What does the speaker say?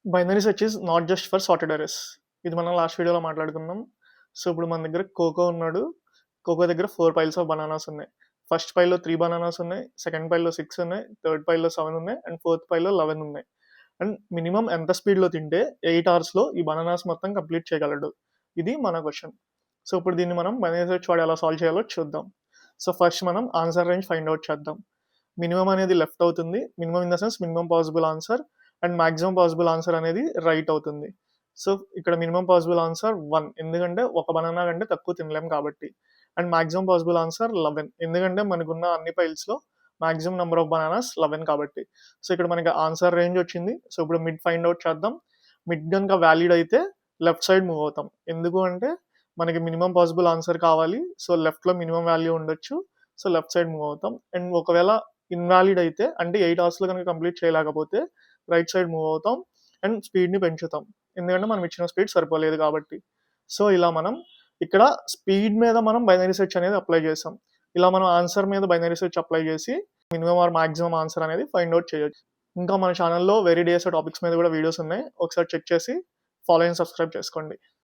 Binary search is not just for sorted arrays. ఇది మనం last వీడియోలో మాట్లాడుకున్నాం. సో, ఇప్పుడు మన దగ్గర కోకో ఉన్నాడు. కోకో దగ్గర 4 పైల్స్ ఆఫ్ బనానాస్ ఉన్నాయి. ఫస్ట్ పైల్‌లో 3 బనానాస్ ఉన్నాయి. సెకండ్ పైల్‌లో 6 ఉన్నాయి. థర్డ్ పైల్‌లో 7 ఉన్నాయి. అండ్ ఫోర్త్ పైల్‌లో 11 ఉన్నాయి. అండ్ మినిమమ్ ఎంత స్పీడ్‌లో తింటే 8 అవర్స్‌లో ఈ బనానాస్ మొత్తం కంప్లీట్ చేయగలడు? ఇది మన క్వెషన్. సో, ఇప్పుడు దీన్ని మనం బైనరీ సెర్చ్ వాడి ఎలా సాల్వ్ చేయాలో చూద్దాం. సో, ఫస్ట్ మనం ఆన్సర్ రేంజ్ ఫైండ్ ఔట్ చేద్దాం. మినిమమ్ అనేది లెఫ్ట్ అవుతుంది. Minimum in the sense minimum possible answer and maximum possible answer అనేది రైట్ అవుతుంది. సో, ఇక్కడ మినిమమ్ పాసిబుల్ ఆన్సర్ 1 ఎందుకంటే ఒక బనానా కంటే తక్కువ తినలేం కాబట్టి. అండ్ మాక్సిమం పాసిబుల్ ఆన్సర్ 11 ఎందుకంటే మనకున్న అన్ని పైల్స్‌లో మాక్సిమం నంబర్ ఆఫ్ బనానాస్ 11 కాబట్టి. సో, ఇక్కడ మనకి ఆన్సర్ రేంజ్ వచ్చింది. సో, ఇప్పుడు మిడ్ ఫైండ్ ఔట్ చేద్దాం. మిడ్ గనుక వాలిడ్ అయితే లెఫ్ట్ సైడ్ మూవ్ అవుతాం. ఎందుకు అంటే మనకి మినిమమ్ పాసిబుల్ ఆన్సర్ కావాలి. సో, లెఫ్ట్‌లో మినిమమ్ వాల్యూ ఉండొచ్చు. సో, లెఫ్ట్ సైడ్ మూవ్ అవుతాం. అండ్ ఒకవేళ ఇన్వాలిడ్ అయితే అంటే 8 అవర్స్‌లో కనుక కంప్లీట్ చేయలేకపోతే రైట్ సైడ్ మూవ్ అవుతాం. అండ్ స్పీడ్‌ని పెంచుతాం. ఎందుకంటే మనం ఇచ్చిన స్పీడ్ సరిపోలేదు కాబట్టి. సో, ఇలా మనం ఇక్కడ స్పీడ్ మీద మనం బైనరీ సెర్చ్ అనేది అప్లై చేసాం. ఇలా మనం ఆన్సర్ మీద బైనరీ సెర్చ్ అప్లై చేసి మినిమమ్ ఆర్ మాక్సిమం ఆన్సర్ అనేది ఫైండ్ ఔట్ చేయొచ్చు. ఇంకా మన ఛానెల్‌లో వెరీ డేస్ టాపిక్స్ మీద కూడా వీడియోస్ ఉన్నాయి. ఒకసారి చెక్ చేసి ఫాలో అండ్ సబ్స్క్రైబ్ చేసుకోండి.